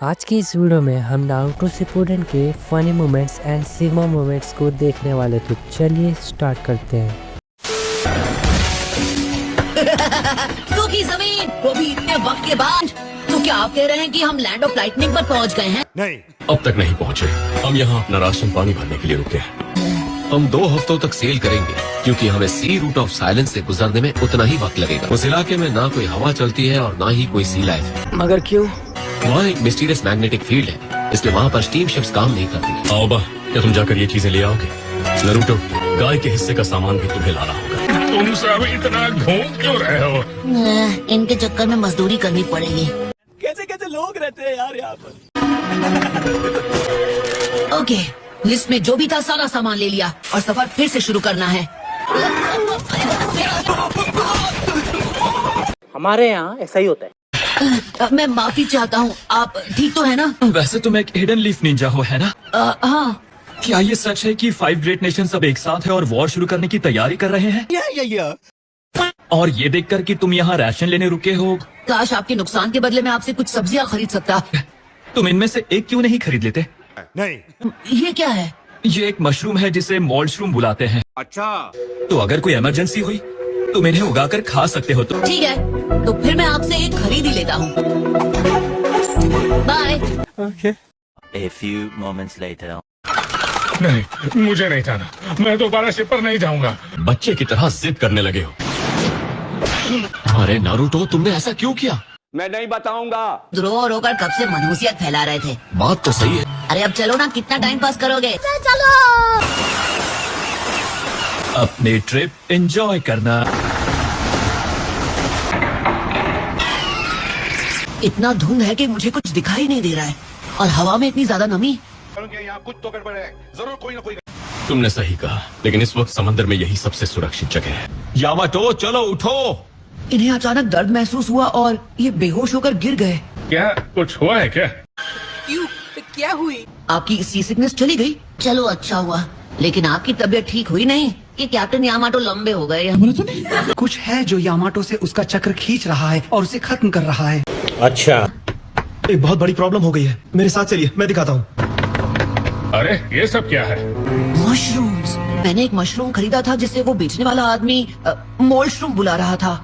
आज की इस वीडियो में हम नारुतो शिपुडेन के funny moments and sigma moments को देखने वाले, तो चलिए स्टार्ट करते हैं। सूखी जमीन, वो भी इतने वक्त के बाद। तो क्या आप कह रहे हैं कि हम लैंड ऑफ लाइटनिंग पर पहुंच गए हैं? नहीं, अब तक नहीं पहुंचे। हम यहाँ अपना राशन पानी भरने के लिए रुके हैं। हम 2 हफ्तों तक सेल करेंगे क्योंकि हमें सी रूट ऑफ साइलेंस से गुजरने में उतना ही वक्त लगेगा। उस इलाके में ना कोई हवा चलती है और ना ही कोई सी लाइफ। मगर क्यों? वहाँ एक मिस्टीरियस मैग्नेटिक फील्ड है, इसलिए वहाँ पर स्टीम शिप्स काम नहीं करती। आओबा, क्या तुम जाकर ये चीजें ले आओगे? नरूटो, गाय के हिस्से का सामान भी तुम्हें लाना होगा। तुम सब इतना घूम क्यों रहे हो? इनके चक्कर में मजदूरी करनी पड़ेगी। कैसे कैसे लोग रहते हैं यार यहाँ पर। ओके, लिस्ट में जो भी था सारा सामान ले लिया और सफर फिर से शुरू करना है। हमारे यहाँ ऐसा ही होता है। मैं माफी चाहता हूँ, आप ठीक तो है ना? वैसे तुम एक हिडन लीफ निंजा हो, है ना? हाँ। क्या ये सच है कि 5 ग्रेट नेशन सब एक साथ है और वॉर शुरू करने की तैयारी कर रहे हैं? और ये देखकर कि तुम यहाँ राशन लेने रुके हो, काश आपके नुकसान के बदले में आपसे कुछ सब्जियाँ खरीद सकता। तुम इनमें से एक क्यों नहीं खरीद लेते? नहीं, ये क्या है? ये एक मशरूम है जिसे मॉल्शरूम बुलाते हैं। अच्छा, तो अगर कोई इमरजेंसी हुई तुम इन्हें उगाकर खा सकते हो। तो ठीक है, तो फिर मैं आपसे एक खरीद ही लेता हूँ। Bye. A few moments later. नहीं, मुझे नहीं जाना। मैं दोबारा शिप पर नहीं जाऊंगा। बच्चे की तरह जिद करने लगे हो। अरे नारुतो, तुमने ऐसा क्यों किया? मैं नहीं बताऊंगा। रो रो कर कब से मनहूसियत फैला रहे थे। बात तो सही है। अरे अब चलो ना, कितना टाइम पास करोगे? चलो। अपनी ट्रिप एंजॉय करना। इतना धुंध है कि मुझे कुछ दिखाई नहीं दे रहा है और हवा में इतनी ज्यादा नमी। यहाँ कुछ तो गड़बड़ है, जरूर कोई ना कोई। तुमने सही कहा, लेकिन इस वक्त समंदर में यही सबसे सुरक्षित जगह है। यामाटो, चलो उठो। इन्हें अचानक दर्द महसूस हुआ और ये बेहोश होकर गिर गए। क्या कुछ हुआ है क्या? क्यों? क्या हुई? आपकी सी सिकनेस चली गई? चलो अच्छा हुआ, लेकिन आपकी तबीयत ठीक हुई नहीं कि कैप्टन यामाटो लंबे हो गए। कुछ है जो यामाटो से उसका चक्र खींच रहा है और उसे खत्म कर रहा है। अच्छा, एक बहुत बड़ी प्रॉब्लम हो गई है। मेरे साथ चलिए, मैं दिखाता हूँ। अरे ये सब क्या है? मशरूम्स। मैंने एक मशरूम खरीदा था जिसे वो बेचने वाला आदमी मॉलशरूम बुला रहा था।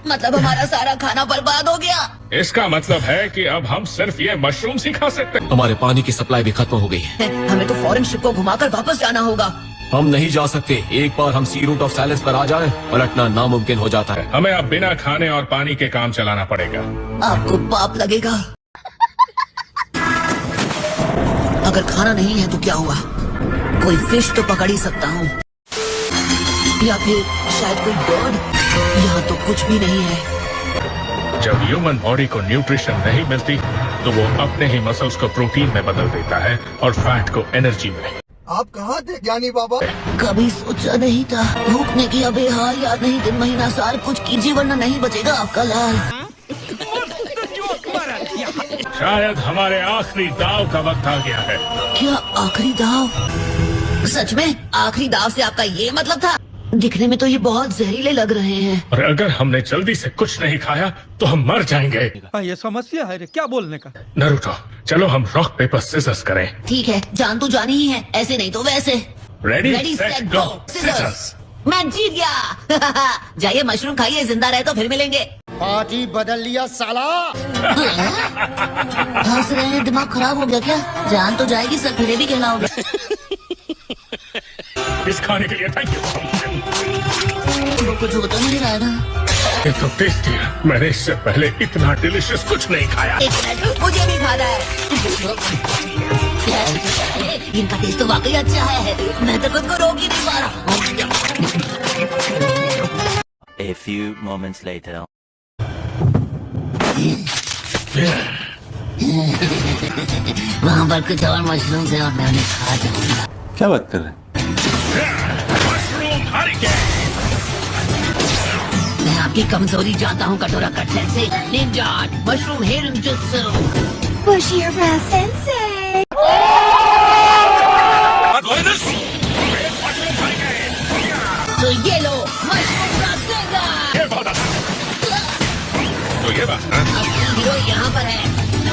मतलब हमारा सारा खाना बर्बाद हो गया। इसका मतलब है कि अब हम सिर्फ ये मशरूम ही खा सकते हैं। हमारे पानी की सप्लाई भी खत्म हो गई है। हमें तो फॉरेन शिप को घुमाकर वापस जाना होगा। हम नहीं जा सकते। एक बार हम सी रूट ऑफ साइलेंस पर आ जाएं, पलटना नामुमकिन हो जाता है। हमें अब बिना खाने और पानी के काम चलाना पड़ेगा। आपको पाप लगेगा। अगर खाना नहीं है तो क्या हुआ? कोई फिश तो पकड़ ही सकता हूँ, या फिर शायद कोई बर्ड। यहाँ तो कुछ भी नहीं है। जब ह्यूमन बॉडी को न्यूट्रिशन नहीं मिलती तो वो अपने ही मसल्स को प्रोटीन में बदल देता है और फैट को एनर्जी में। आप कहाँ थे ज्ञानी बाबा? कभी सोचा नहीं था। भूखने की अबे हाल, याद नहीं दिन महीना साल, कुछ कीजिए वरना नहीं बचेगा आपका लाल। शायद हमारे आखिरी दाव का वक्त आ गया है। क्या आखिरी दाव? सच में आखिरी दाव से आपका ये मतलब था? दिखने में तो ये बहुत जहरीले लग रहे हैं। और अगर हमने जल्दी से कुछ नहीं खाया तो हम मर जाएंगे। ये समस्या है रे, क्या बोलने का? नरूटो, चलो हम रॉक पेपर सिजर्स करें। ठीक है, जान तो जानी ही है, ऐसे नहीं तो वैसे। Ready set go, scissors. मैं जीत गया। जाइए मशरूम खाइए, जिंदा रहे तो फिर मिलेंगे। पार्टी बदल लिया साला। हंस रहे हैं, दिमाग खराब हो गया क्या? जान तो जाएगी, सर फिर भी कहलाओगे। इस खाने के लिए थैंक यू। कुछ होता नहीं रहा है ना? ये तो टेस्टी है। मैंने इससे पहले इतना डिलिशियस कुछ नहीं खाया। एक मिनट, मुझे भी खाना है। इनका टेस्ट तो वाकई अच्छा है। मैं तो खुद को रोक ही नहीं पा रहा। A few moments later. वहाँ पर कुछ और मशरूम से और मैं उन्हें खा जाऊंगा। क्या बात कर रहे हैं? मशरूम मैं आपकी कमजोरी जानता हूँ कटोरा कट से। निंजा मशरूम हिरंजुत्सु। Bushira Sensei. तो ये लो मशरूम का सिंगर। तो ये बात, हाँ? असली हीरो यहाँ पर है।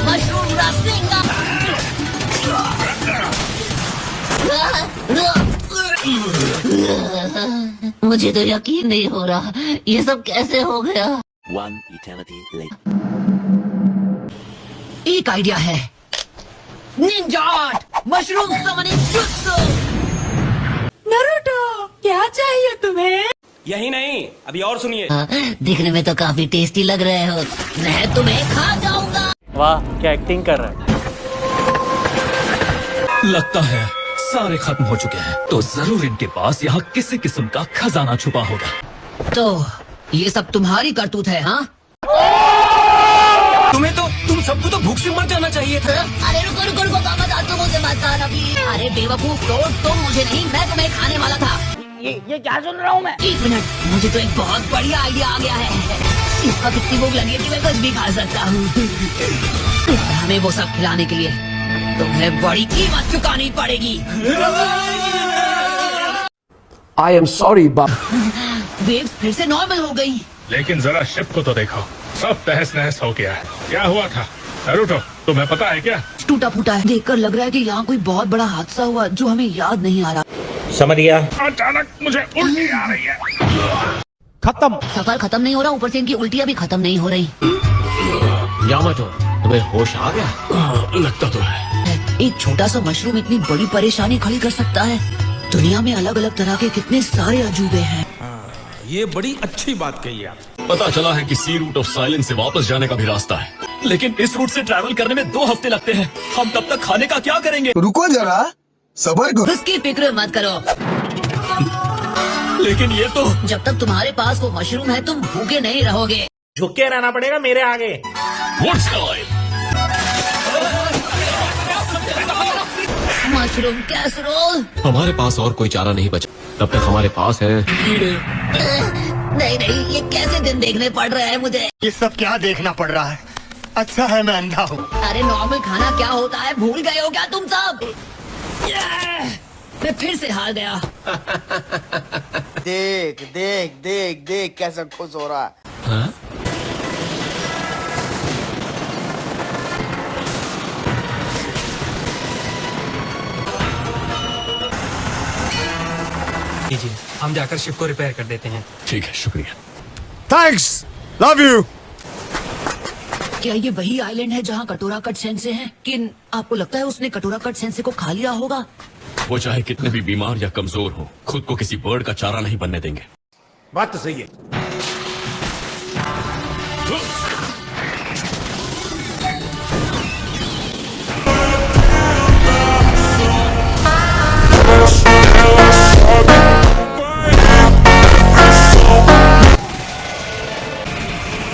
मशरूम मुझे तो यकीन नहीं हो रहा, ये सब कैसे हो गया। One eternity later. एक आइडिया है, Ninja art, mushroom summoning jutsu. Naruto, क्या चाहिए तुम्हें? यही नहीं, अभी और सुनिए। दिखने में तो काफी टेस्टी लग रहे हो, मैं तुम्हें खा जाऊंगा। वाह, क्या एक्टिंग कर रहा है। लगता है सारे खत्म हो चुके हैं, तो जरूर इनके पास यहाँ किसी किस्म का खजाना छुपा होगा। तो ये सब तुम्हारी करतूत है, हाँ? तुम सबको तो भूख से मर जाना चाहिए था। अरे रुको रुको रुको पापा, तुम मुझे मत खाना प्लीज। अरे बेवकूफ लोग, तुम मुझे नहीं, मैं तुम्हें खाने वाला था। ये क्या सुन रहा हूँ मैं। एक मिनट, मुझे तो एक बहुत बढ़िया आइडिया आ गया है। इस वक्त इतनी भूख लगी है कि मैं कुछ भी खा सकता हूँ। हमें वो सब खिलाने के लिए तुम्हें बड़ी कीमत चुकानी पड़ेगी। आई एम सॉरी बाप। वेव्स फिर से नॉर्मल हो गई। लेकिन जरा शिप को तो देखो, सब तहस नहस हो गया है। क्या हुआ था नारुतो, तुम्हें पता है क्या? टूटा फूटा है, देखकर लग रहा है कि यहाँ कोई बहुत बड़ा हादसा हुआ जो हमें याद नहीं आ रहा। समझ गया। अचानक मुझे उल्टी आ रही है। खत्म। सफर खत्म नहीं हो रहा, ऊपर से इनकी उल्टियाँ भी खत्म नहीं हो रही। यामाटो, तुम्हें होश आ गया? लगता तो है। एक छोटा सा मशरूम इतनी बड़ी परेशानी खड़ी कर सकता है। दुनिया में अलग अलग तरह के कितने सारे अजूबे हैं। ये बड़ी अच्छी बात कही आप। पता चला है कि सी रूट ऑफ साइलेंस से वापस जाने का भी रास्ता है। लेकिन इस रूट से ट्रैवल करने में 2 हफ्ते लगते हैं। हम तब तक खाने का क्या करेंगे? रुको जरा, सबर करो। उसकी फिक्र मत करो। लेकिन ये तो जब तक तुम्हारे पास वो मशरूम है, तुम भूखे नहीं रहोगे। झुक के रहना पड़ेगा मेरे आगे। What's going? Mushroom casserole. हमारे पास और कोई चारा नहीं बचा, तब तक हमारे पास है कीड़े। नहीं नहीं, ये कैसे दिन देखने पड़ रहे हैं मुझे। ये सब क्या देखना पड़ रहा है? अच्छा है मैं अंधा हूँ। अरे नॉर्मल खाना क्या होता है, भूल गए हो क्या तुम सब? मैं फिर से हार गया। देख देख देख देख कैसा खुश हो रहा है। हाँ? लीजिए, हम जाकर शिप को रिपेयर कर देते हैं। ठीक है, शुक्रिया। Thanks, love you. क्या ये वही आइलैंड है जहाँ कटोरा कट सेंसे हैं? कि आपको लगता है उसने कटोरा कट सेंसे को खा लिया होगा? वो चाहे कितने भी बीमार या कमजोर हो, खुद को किसी बर्ड का चारा नहीं बनने देंगे। बात तो सही है।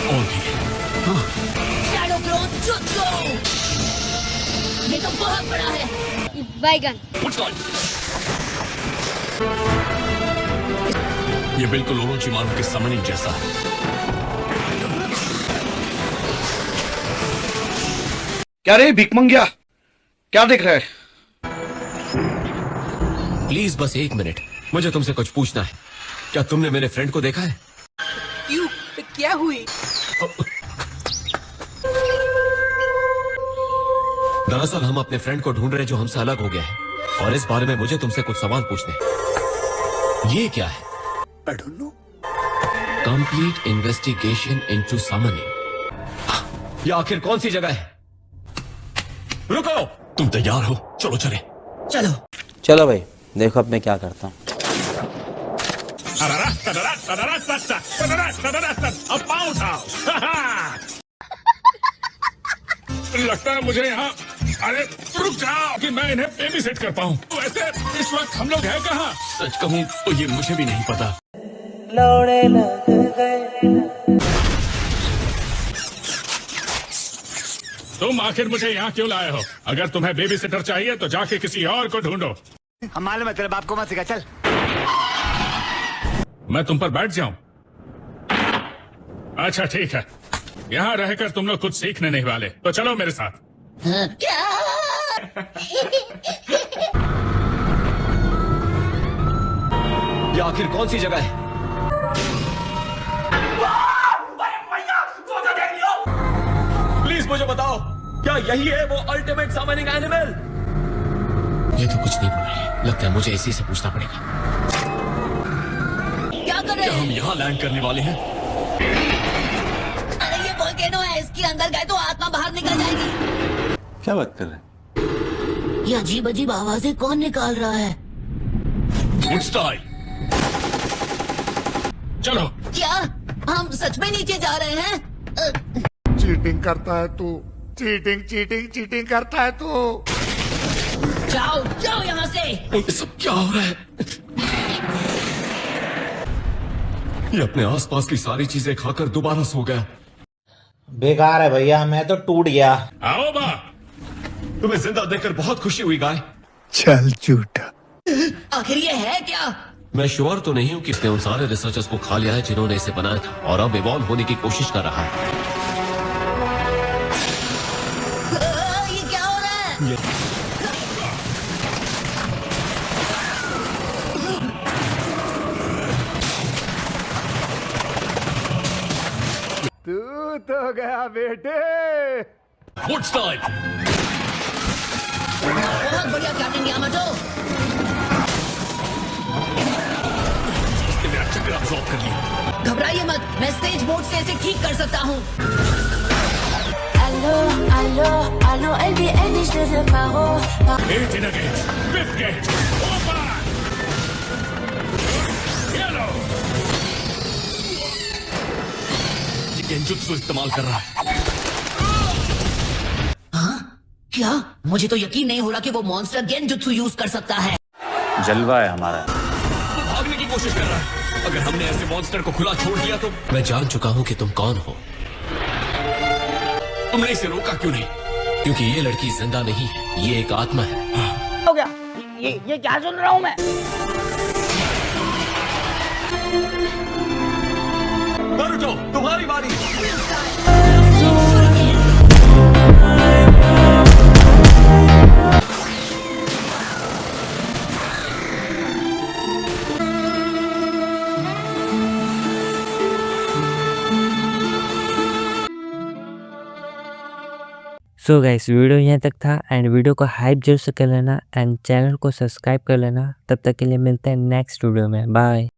और भी शैडो क्लोन जुत्सु। ये तो बहुत बड़ा है। बैगन। ये बिल्कुल ओरोचिमारू के समनिंग जैसा है। क्या रे भिकमंगिया, क्या देख रहा है? प्लीज बस 1 मिनट, मुझे तुमसे कुछ पूछना है। क्या तुमने मेरे फ्रेंड को देखा है? क्यों? क्या हुई? दरअसल हम अपने फ्रेंड को ढूंढ रहे हैं जो हमसे अलग हो गया है, और इस बारे में मुझे तुमसे कुछ सवाल पूछने हैं। ये क्या है? I don't know. Complete investigation into summoning. ये आखिर कौन सी जगह है? रुको, तुम तैयार हो? चलो चले। चलो चलो भाई, देखो अब मैं क्या करता हूँ। अब पाँव उठाओ। लगता है मुझे यहाँ, अरे रुक जाओ कि मैं इन्हें बेबी सेट कर पाऊँ। वैसे इस वक्त हम लोग हैं कहाँ? सच कहूँ तो ये मुझे भी नहीं पता। तुम आखिर मुझे यहाँ क्यों लाए हो? अगर तुम्हें बेबी सिटर चाहिए तो जाके किसी और को ढूंढो। हम मालूम है, तेरे बाप को मत सिखा, चल। मैं तुम पर बैठ जाऊं? अच्छा ठीक है, यहाँ रहकर तुम लोग कुछ सीखने नहीं वाले, तो चलो मेरे साथ। ये आखिर कौन सी जगह है? प्लीज मुझे बताओ, क्या यही है वो अल्टीमेट समनिंग एनिमल? ये तो कुछ नहीं बोल रही। लगता है मुझे इसी से पूछना पड़ेगा। क्या कर रहे क्या हम हैं? यहाँ लैंड करने वाले हैं? अरे ये वोल्केनो है, इसके अंदर गए तो आत्मा बाहर निकल जाएगी। क्या बात कर रहे हैं? ये अजीब अजीब आवाजें कौन निकाल रहा है? वुडस्टाइल। चलो। क्या हम सच में नीचे जा रहे हैं? चीटिंग करता है तू, चीटिंग चीटिंग चीटिंग करता है तू। जाओ जाओ यहाँ से। ये सब क्या हो रहा है? ये अपने आसपास की सारी चीजें खाकर दोबारा सो गया। बेकार है भैया, मैं तो टूट गया। आओ बा। तुम्हें जिंदा देखकर बहुत खुशी हुई गाय। चल झूठा। आखिर ये है क्या? मैं श्योर तो नहीं हूँ कि इसने उन सारे रिसर्चर्स को खा लिया है जिन्होंने इसे बनाया था और अब इवॉल्व होने की कोशिश कर रहा है। ये क्या हो रहा है? तू तो गया बेटे। वुडस्टाइल। बहुत बढ़िया कैप्टन यामाटो। इसने मेरा चक्र अब्सॉर्ब कर लिया। घबराइए मत, मैं स्टेज बोर्ड से इसे ठीक कर सकता हूँ। Allo, allo, allo, LBN, ich lese Paro. 8 in a gate, 5th gate, open! Yellow! ये गेंजुत्सु इस्तेमाल कर रहा है। क्या? मुझे तो यकीन नहीं हो रहा कि वो मॉन्स्टर गेंजुत्सु यूज कर सकता है। जलवा है हमारा। वो भागने की कोशिश कर रहा है। अगर हमने ऐसे मॉन्स्टर को खुला छोड़ दिया तो मैं जान चुका हूँ कि तुम कौन हो। तुमने इसे रोका क्यों नहीं? क्योंकि ये लड़की जिंदा नहीं है, ये एक आत्मा है। हो गया। ये क्या सुन रहा हूँ मैं? नारुतो, तुम्हारी बारी। सो गाइस वीडियो यहाँ तक था एंड वीडियो को हाइप जरूर से कर लेना एंड चैनल को सब्सक्राइब कर लेना। तब तक के लिए मिलते हैं नेक्स्ट वीडियो में। बाय।